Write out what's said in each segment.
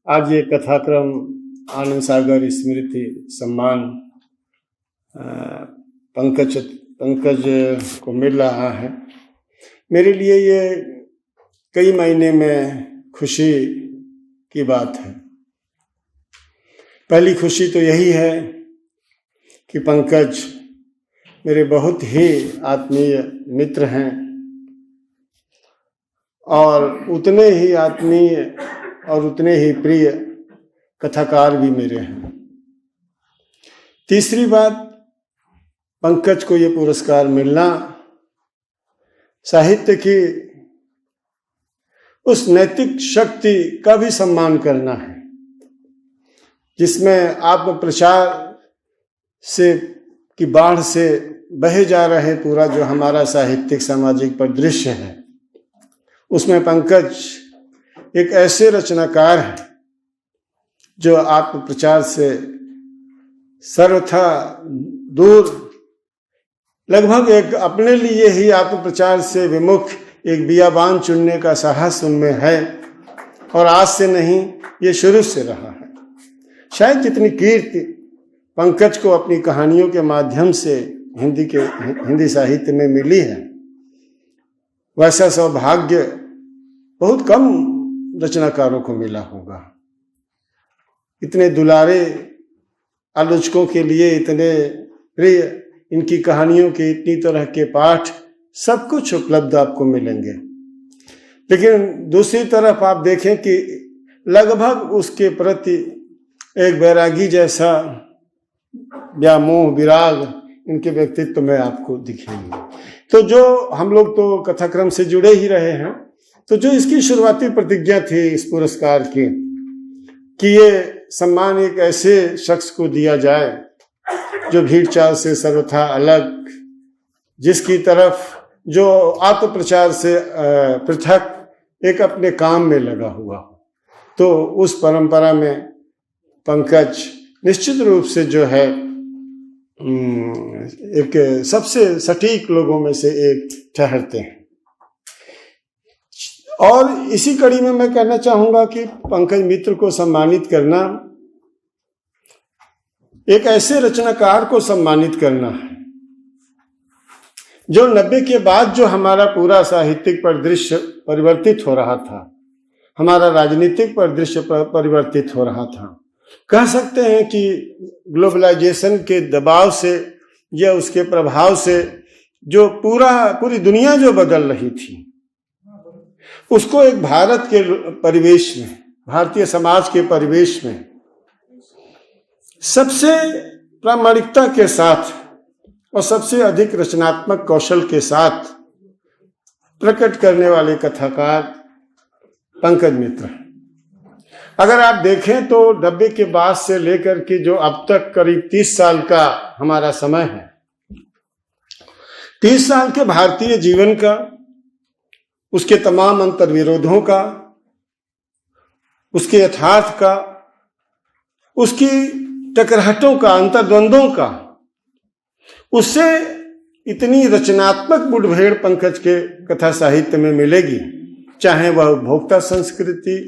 आज ये कथाक्रम आनंद सागर स्मृति सम्मान पंकज को मिल रहा है। मेरे लिए ये कई महीने में खुशी की बात है। पहली खुशी तो यही है कि पंकज मेरे बहुत ही आत्मीय मित्र हैं और उतने ही आत्मीय और उतने ही प्रिय कथाकार भी मेरे हैं। तीसरी बात, पंकज को ये पुरस्कार मिलना साहित्य की उस नैतिक शक्ति का भी सम्मान करना है जिसमें आत्मप्रचार से की बाढ़ से बहे जा रहे पूरा जो हमारा साहित्यिक सामाजिक परिदृश्य है, उसमें पंकज एक ऐसे रचनाकार हैं जो आत्मप्रचार से सर्वथा दूर, लगभग एक अपने लिए ही आत्मप्रचार से विमुख एक बियाबान चुनने का साहस उनमें है और आज से नहीं, ये शुरू से रहा है। शायद जितनी कीर्ति पंकज को अपनी कहानियों के माध्यम से हिंदी साहित्य में मिली है, वैसा सौभाग्य बहुत कम रचनाकारों को मिला होगा। इतने दुलारे आलोचकों के लिए इतने प्रिय, इनकी कहानियों के इतनी तरह के पाठ, सब कुछ उपलब्ध आपको मिलेंगे। लेकिन दूसरी तरफ आप देखें कि लगभग उसके प्रति एक वैरागी जैसा व्यामोह विराग इनके व्यक्तित्व में आपको दिखेंगे। तो जो हम लोग तो कथाक्रम से जुड़े ही रहे हैं, तो जो इसकी शुरुआती प्रतिज्ञा थी इस पुरस्कार की कि ये सम्मान एक ऐसे शख्स को दिया जाए जो भीड़ चाल से सर्वथा अलग, जिसकी तरफ जो आत्मप्रचार से पृथक एक अपने काम में लगा हुआ हो, तो उस परंपरा में पंकज निश्चित रूप से जो है एक सबसे सटीक लोगों में से एक ठहरते हैं। और इसी कड़ी में मैं कहना चाहूंगा कि पंकज मित्र को सम्मानित करना एक ऐसे रचनाकार को सम्मानित करना है जो 90 के बाद जो हमारा पूरा साहित्यिक परिदृश्य परिवर्तित हो रहा था, हमारा राजनीतिक परिदृश्य परिवर्तित हो रहा था। कह सकते हैं कि ग्लोबलाइजेशन के दबाव से या उसके प्रभाव से जो पूरी दुनिया जो बदल रही थी, उसको एक भारत के परिवेश में, भारतीय समाज के परिवेश में सबसे प्रामाणिकता के साथ और सबसे अधिक रचनात्मक कौशल के साथ प्रकट करने वाले कथाकार पंकज मित्र। अगर आप देखें तो 90 के बाद से लेकर के जो अब तक करीब 30 साल का हमारा समय है, 30 साल के भारतीय जीवन का, उसके तमाम अंतर्विरोधों का, उसके यथार्थ का, उसकी टकराहटों का, अंतर्द्वंद्वों का, उससे इतनी रचनात्मक मुठभेड़ पंकज के कथा साहित्य में मिलेगी, चाहे वह उपभोक्ता संस्कृति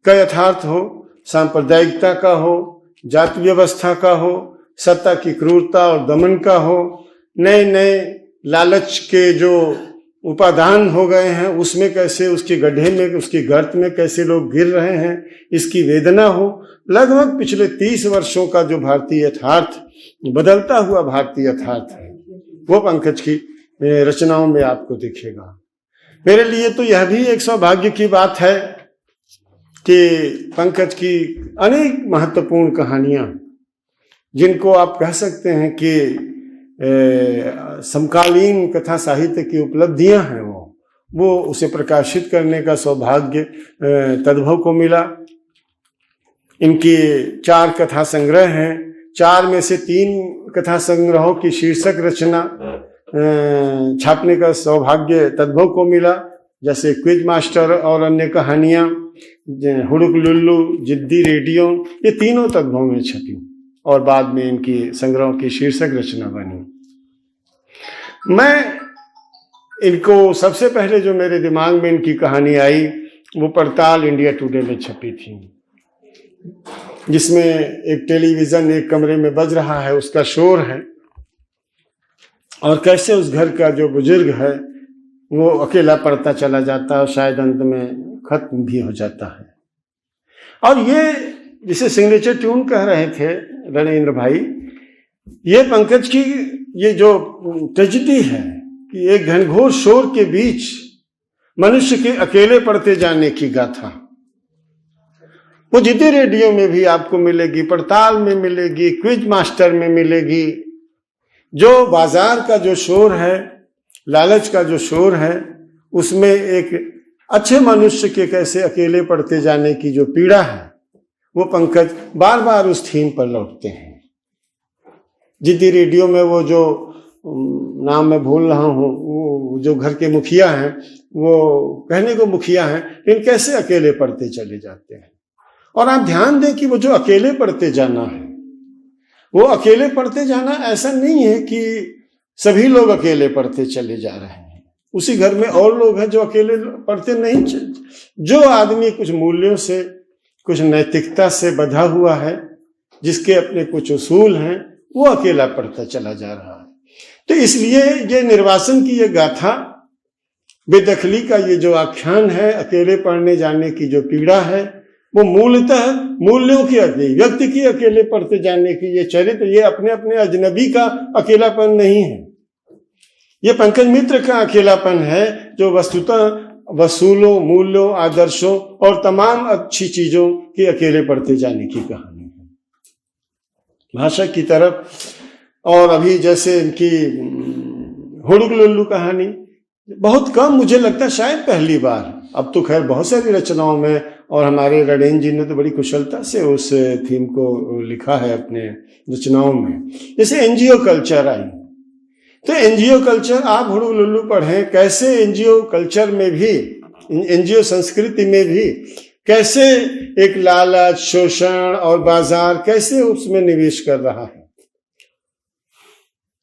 का यथार्थ हो, सांप्रदायिकता का हो, जाति व्यवस्था का हो, सत्ता की क्रूरता और दमन का हो, नए नए लालच के जो उपादान हो गए हैं उसमें कैसे, उसके गड्ढे में, उसकी गर्त में कैसे लोग गिर रहे हैं, इसकी वेदना हो। लगभग पिछले 30 वर्षों का जो भारतीय यथार्थ, बदलता हुआ भारतीय यथार्थ है, वो पंकज की रचनाओं में आपको दिखेगा। मेरे लिए तो यह भी एक सौभाग्य की बात है कि पंकज की अनेक महत्वपूर्ण कहानियां, जिनको आप कह सकते हैं कि समकालीन कथा साहित्य की उपलब्धियां हैं, वो उसे प्रकाशित करने का सौभाग्य तद्भव को मिला। इनकी 4 कथा संग्रह हैं, 4 में से 3 कथा संग्रहों की शीर्षक रचना छापने का सौभाग्य तद्भव को मिला, जैसे क्विज मास्टर और अन्य कहानियां, हुड़ुक लुल्लू, जिद्दी रेडियो, ये तीनों तद्भव में छपी और बाद में इनकी संग्रहों की शीर्षक रचना बनी। मैं इनको सबसे पहले जो मेरे दिमाग में इनकी कहानी आई वो पड़ताल इंडिया टुडे में छपी थी। जिसमें एक टेलीविजन एक कमरे में बज रहा है, उसका शोर है, और कैसे उस घर का जो बुजुर्ग है वो अकेला पड़ता चला जाता है और शायद अंत में खत्म भी हो जाता है। और ये जिसे सिग्नेचर ट्यून कह रहे थे रणेंद्र भाई, ये पंकज की ये जो ट्रेजेडी है कि एक घनघोर शोर के बीच मनुष्य के अकेले पड़ते जाने की गाथा, वो जितने रेडियो में भी आपको मिलेगी, पड़ताल में मिलेगी, क्विज मास्टर में मिलेगी। जो बाजार का जो शोर है, लालच का जो शोर है, उसमें एक अच्छे मनुष्य के कैसे अकेले पड़ते जाने की जो पीड़ा है, वो पंकज बार बार उस थीम पर लौटते हैं। जिद्दी रेडियो में वो जो नाम मैं भूल रहा हूँ, वो जो घर के मुखिया हैं, वो कहने को मुखिया हैं, लेकिन कैसे अकेले पड़ते चले जाते हैं। और आप ध्यान दें कि वो जो अकेले पड़ते जाना है, वो अकेले पड़ते जाना ऐसा नहीं है कि सभी लोग अकेले पड़ते चले जा रहे हैं। उसी घर में और लोग हैं जो अकेले पड़ते नहीं। जो आदमी कुछ मूल्यों से, कुछ नैतिकता से बंधा हुआ है, जिसके अपने कुछ उसूल हैं, वो अकेला पड़ता चला जा रहा है। तो इसलिए ये निर्वासन की ये गाथा, बेदखली का ये जो आख्यान है, अकेले पड़ने जाने की जो पीड़ा है, वो मूलतः मूल्यों की व्यक्ति की अकेले पड़ते जाने की ये चरित्र, ये अपने अपने अजनबी का अकेलापन नहीं है। ये पंकज मित्र का अकेलापन है जो वस्तुतः वसूलों, मूल्यों, आदर्शों और तमाम अच्छी चीजों के अकेले पड़ते जाने की कहानी है। भाषा की तरफ, और अभी जैसे इनकी हुड़ुक लुल्लू कहानी बहुत कम, मुझे लगता है शायद पहली बार, अब तो खैर बहुत सारी रचनाओं में, और हमारे रणेंद्र जी ने तो बड़ी कुशलता से उस थीम को लिखा है अपने रचनाओं में। जैसे एनजीओ कल्चर आई, तो एनजीओ कल्चर आप हुड़ुक लुल्लू पढ़ें, कैसे एनजीओ कल्चर में भी, एनजीओ संस्कृति में भी कैसे एक लालच, शोषण और बाजार कैसे उसमें निवेश कर रहा है।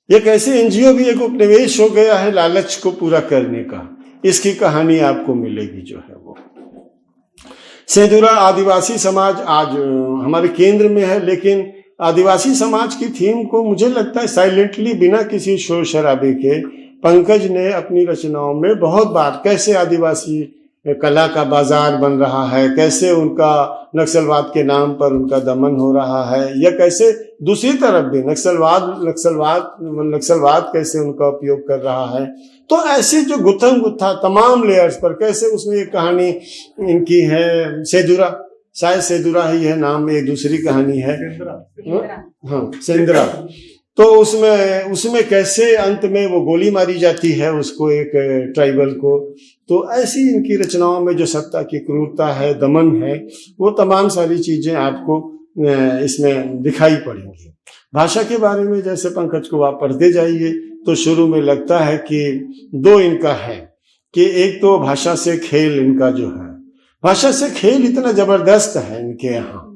ये कैसे एनजीओ भी एक उपनिवेश हो गया है लालच को पूरा करने का, इसकी कहानी आपको मिलेगी जो है वो। सेंधुरा आदिवासी समाज आज हमारे केंद्र में है, लेकिन आदिवासी समाज की थीम को मुझे लगता है साइलेंटली, बिना किसी शोर शराबे के, पंकज ने अपनी रचनाओं में बहुत बार, कैसे आदिवासी कला का बाजार बन रहा है, कैसे उनका नक्सलवाद के नाम पर उनका दमन हो रहा है, या कैसे दूसरी तरफ भी नक्सलवाद कैसे उनका उपयोग कर रहा है। तो ऐसे जो गुत्थम गुत्था तमाम लेयर्स पर कैसे उसमें एक कहानी इनकी है, सेंधुरा, शायद सेंधुरा ही है नाम, एक दूसरी कहानी है हाँ सेंधुरा। तो उसमें कैसे अंत में वो गोली मारी जाती है उसको, एक ट्राइबल को। तो ऐसी इनकी रचनाओं में जो सत्ता की क्रूरता है, दमन है, वो तमाम सारी चीजें आपको इसमें दिखाई पड़ेंगी। भाषा के बारे में जैसे पंकज को आप पढ़ते जाइए तो शुरू में लगता है कि दो इनका है, कि एक तो भाषा से खेल इनका जो है, भाषा से खेल इतना जबरदस्त है इनके यहाँ।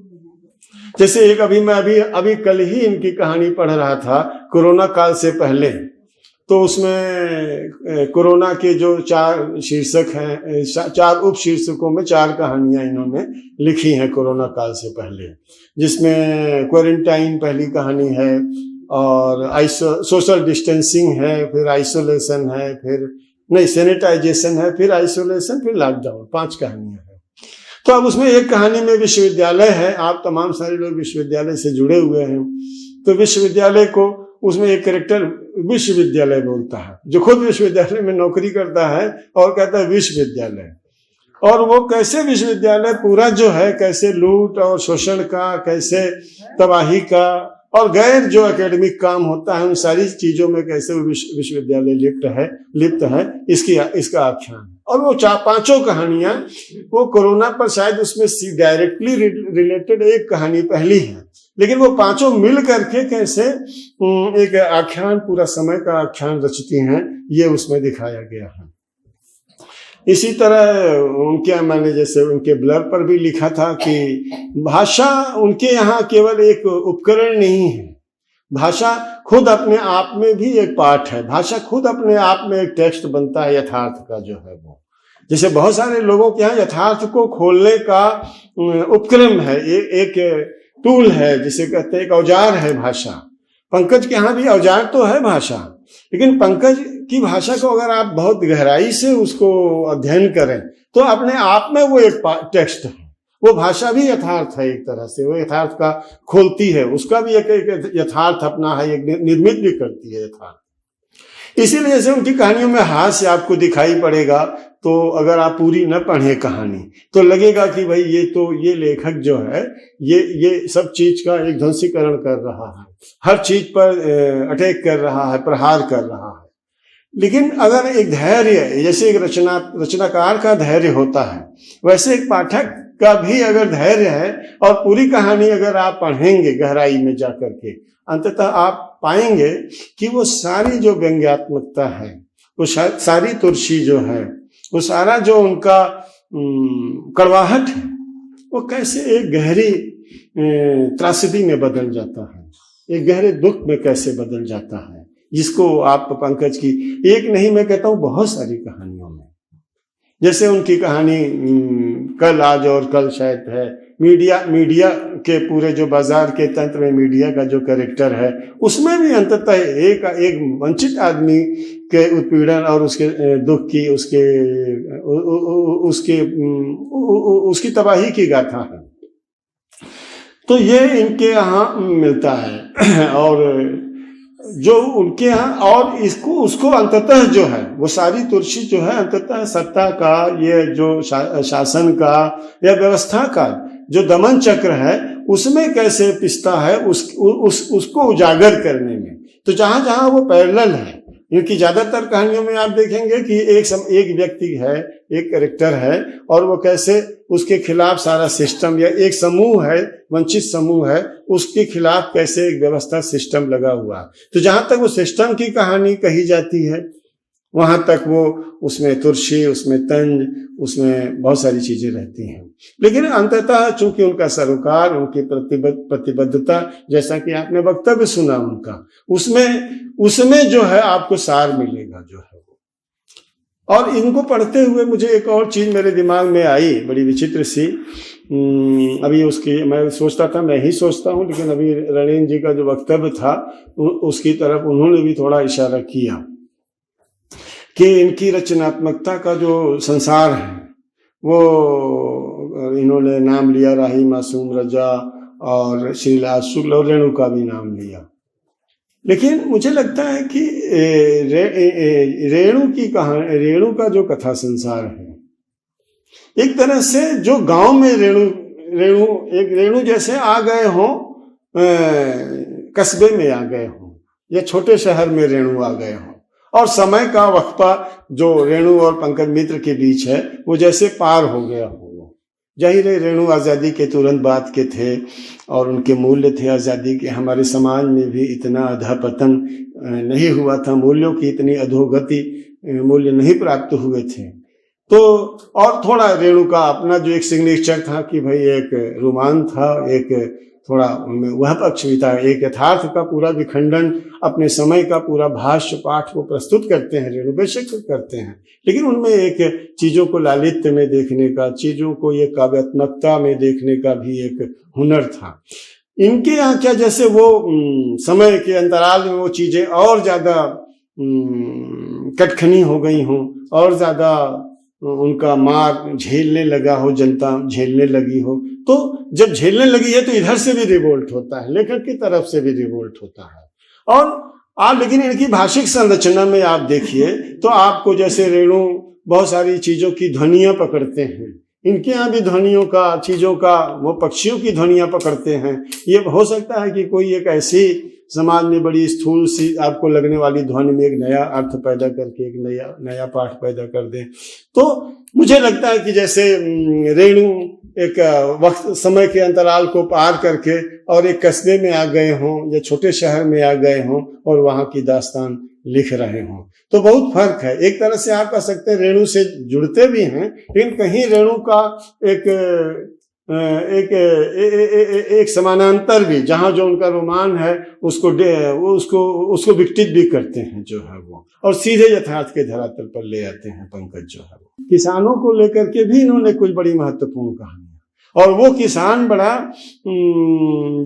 जैसे एक अभी कल ही इनकी कहानी पढ़ रहा था, कोरोना काल से पहले, तो उसमें कोरोना के जो 4 शीर्षक हैं, 4 उप शीर्षकों में 4 कहानियां इन्होंने लिखी हैं कोरोना काल से पहले, जिसमें क्वारंटाइन पहली कहानी है, और सोशल डिस्टेंसिंग है, फिर आइसोलेशन है, फिर नहीं सैनिटाइजेशन है, फिर आइसोलेशन, फिर लॉकडाउन, 5 कहानियां हैं। तो अब उसमें एक कहानी में विश्वविद्यालय है, आप तमाम सारे लोग विश्वविद्यालय से जुड़े हुए हैं, तो विश्वविद्यालय को उसमें एक कैरेक्टर विश्वविद्यालय बोलता है, जो खुद विश्वविद्यालय में नौकरी करता है, और कहता है विश्वविद्यालय। और वो कैसे विश्वविद्यालय पूरा जो है, कैसे लूट और शोषण का, कैसे तबाही का और गैर जो एकेडमिक काम होता है, उन सारी चीजों में कैसे वो विश्वविद्यालय लिप्त है, इसका आख्यान। और वो 4-5 कहानियां, वो कोरोना पर शायद उसमें डायरेक्टली रिलेटेड एक कहानी पहली है, लेकिन वो 5 मिल करके कैसे एक आख्यान, पूरा समय का आख्यान रचती हैं, ये उसमें दिखाया गया है। इसी तरह मैंने जैसे उनके ब्लर पर भी लिखा था कि भाषा उनके यहाँ केवल एक उपकरण नहीं है, भाषा खुद अपने आप में भी एक पाठ है, भाषा खुद अपने आप में एक टेक्स्ट बनता है यथार्थ का जो है वो। जैसे बहुत सारे लोगों के यहाँ यथार्थ को खोलने का उपक्रम है, एक टूल है, जिसे कहते हैं एक औजार है भाषा। पंकज के यहाँ भी औजार तो है भाषा, लेकिन पंकज की भाषा को अगर आप बहुत गहराई से उसको अध्ययन करें तो अपने आप में वो एक टेक्स्ट है। वो भाषा भी यथार्थ है, एक तरह से वो यथार्थ का खोलती है, उसका भी एक यथार्थ अपना है, एक निर्मित भी करती है यथार्थ। इसीलिए जैसे उनकी कहानियों में हास्य आपको दिखाई पड़ेगा, तो अगर आप पूरी न पढ़े कहानी तो लगेगा कि भाई ये लेखक जो है ये सब चीज का एक ध्वंसीकरण कर रहा है, हर चीज पर अटैक कर रहा है, प्रहार कर रहा है। लेकिन अगर एक धैर्य, जैसे एक रचनाकार का धैर्य होता है, वैसे एक पाठक का भी अगर धैर्य है और पूरी कहानी अगर आप पढ़ेंगे गहराई में जाकर के, अंततः आप पाएंगे कि वो सारी जो व्यंग्यात्मकता है, वो सारी तुलसी जो है, वो सारा जो उनका कड़वाहट है, वो कैसे एक गहरी त्रासदी में बदल जाता है, एक गहरे दुख में कैसे बदल जाता है, जिसको आप पंकज की एक नहीं, मैं कहता हूँ बहुत सारी कहानियों में, जैसे उनकी कहानी कल, आज और कल शायद है, मीडिया के पूरे जो बाजार के तंत्र में मीडिया का जो कैरेक्टर है, उसमें भी अंततः एक वंचित आदमी के उत्पीड़न और उसके दुख की, उसकी तबाही की गाथा है। तो ये इनके यहाँ मिलता है, और जो उनके यहाँ, और उसको अंततः जो है वो सारी तुलसी जो है अंततः सत्ता का, ये जो शासन का या व्यवस्था का जो दमन चक्र है, उसमें कैसे पिसता है, उसको उजागर करने में। तो जहां जहां वो पैरेलल है, क्योंकि ज्यादातर कहानियों में आप देखेंगे कि एक व्यक्ति है, एक कैरेक्टर है, और वो कैसे उसके खिलाफ सारा सिस्टम, या एक समूह है, वंचित समूह है, उसके खिलाफ कैसे एक व्यवस्था सिस्टम लगा हुआ। तो जहां तक वो सिस्टम की कहानी कही जाती है, वहां तक वो उसमें तुलसी, उसमें तंज, उसमें बहुत सारी चीजें रहती हैं। लेकिन अंततः चूंकि उनका सरोकार, उनकी प्रतिबद्धता, जैसा कि आपने वक्तव्य सुना उनका, उसमें जो है आपको सार मिलेगा जो है। और इनको पढ़ते हुए मुझे एक और चीज मेरे दिमाग में आई, बड़ी विचित्र सी। अभी उसकी मैं सोचता था, मैं ही सोचता हूँ, लेकिन अभी रणेन जी का जो वक्तव्य था उसकी तरफ उन्होंने भी थोड़ा इशारा किया कि इनकी रचनात्मकता का जो संसार है, वो इन्होंने नाम लिया राही मासूम रजा और श्रीलाल शुक्ल और रेणु का भी नाम लिया। लेकिन मुझे लगता है कि रेणु का जो कथा संसार है, एक तरह से जो गांव में रेणु जैसे आ गए हों, कस्बे में आ गए हों, या छोटे शहर में रेणु आ गए हों, और समय का वक्फा जो रेणु और पंकज मित्र के बीच है वो जैसे पार हो गया हो। जाहिर है रेणु आज़ादी के तुरंत बाद के थे, और उनके मूल्य थे आज़ादी के। हमारे समाज में भी इतना अधपतन नहीं हुआ था, मूल्यों की इतनी अधोगति मूल्य नहीं प्राप्त हुए थे। तो और थोड़ा रेणु का अपना जो एक सिग्नेचर था कि भाई एक रोमान था, एक थोड़ा उनमें वह पक्ष भी था, एक यथार्थ का पूरा विखंडन, अपने समय का पूरा भाष्य पाठ को प्रस्तुत करते हैं रेणु, बेशक करते हैं, लेकिन उनमें एक चीजों को लालित्य में देखने का, चीजों को ये काव्यात्मकता में देखने का भी एक हुनर था। इनके यहाँ क्या, जैसे वो समय के अंतराल में वो चीजें और ज्यादा कटखनी हो गई हों, और ज्यादा उनका मार झेलने लगा हो, जनता झेलने लगी हो। तो जब झेलने लगी है तो इधर से भी रिवोल्ट होता है, लेखक की तरफ से भी रिवोल्ट होता है। और आप लेकिन इनकी भाषिक संरचना में आप देखिए तो आपको जैसे रेणु बहुत सारी चीजों की ध्वनियां पकड़ते हैं, इनके यहाँ भी ध्वनियों का, चीजों का, वो पक्षियों की ध्वनियां पकड़ते हैं। ये हो सकता है कि कोई एक ऐसी समाज में बड़ी स्थूल सी आपको लगने वाली ध्वनि में एक नया अर्थ पैदा करके एक नया पाठ पैदा कर दे। तो मुझे लगता है कि जैसे रेणु एक वक्त समय के अंतराल को पार करके और एक कस्बे में आ गए हों या छोटे शहर में आ गए हों और वहां की दास्तान लिख रहे हों, तो बहुत फर्क है। एक तरह से आप कह सकते हैं रेणु से जुड़ते भी हैं, लेकिन कहीं रेणु का एक एक समानांतर भी, जहां जो उनका रोमान है उसको विकटित भी करते हैं जो है वो, और सीधे यथार्थ के धरातल पर ले आते हैं पंकज जो है वो। किसानों को लेकर के भी इन्होंने कुछ बड़ी महत्वपूर्ण कहानियां, और वो किसान बड़ा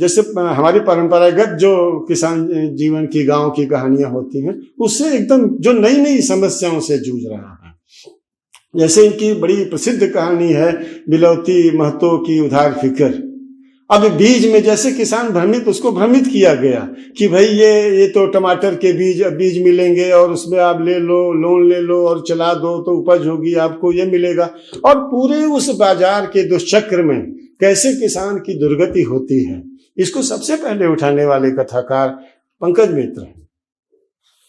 जैसे हमारी परंपरागत जो किसान जीवन की, गांव की कहानियां होती हैं, उससे एकदम जो नई नई समस्याओं से जूझ रहा है। जैसे इनकी बड़ी प्रसिद्ध कहानी है बिलौती महतो की उधार फिक्र। अब बीज में जैसे किसान भ्रमित, उसको भ्रमित किया गया कि भाई ये तो टमाटर के बीज मिलेंगे और उसमें आप ले लो, लोन ले लो और चला दो तो उपज होगी, आपको ये मिलेगा। और पूरे उस बाजार के दुष्चक्र में कैसे किसान की दुर्गति होती है, इसको सबसे पहले उठाने वाले कथाकार पंकज मित्र हैं।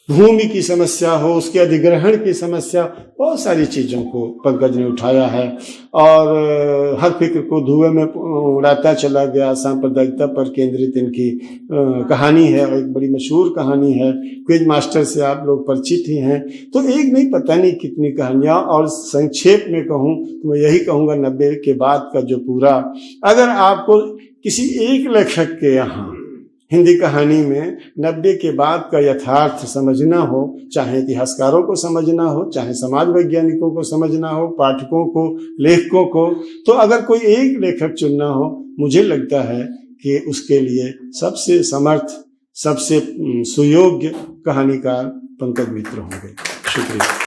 भूमि की समस्या हो, उसके अधिग्रहण की समस्या, बहुत सारी चीजों को पंकज ने उठाया है और हर फिक्र को धुएं में उड़ाता चला गया। सांप्रदायिकता पर केंद्रित इनकी कहानी है, और एक बड़ी मशहूर कहानी है। क्विज मास्टर से आप लोग परिचित ही हैं, तो एक नहीं पता नहीं कितनी कहानियां। और संक्षेप में कहूं तो मैं यही कहूंगा, 90 के बाद का जो पूरा, अगर आपको किसी एक लेखक के यहाँ हिंदी कहानी में 90 के बाद का यथार्थ समझना हो, चाहे इतिहासकारों को समझना हो, चाहे समाज वैज्ञानिकों को समझना हो, पाठकों को, लेखकों को, तो अगर कोई एक लेखक चुनना हो, मुझे लगता है कि उसके लिए सबसे समर्थ, सबसे सुयोग्य कहानीकार पंकज मित्र होंगे। शुक्रिया।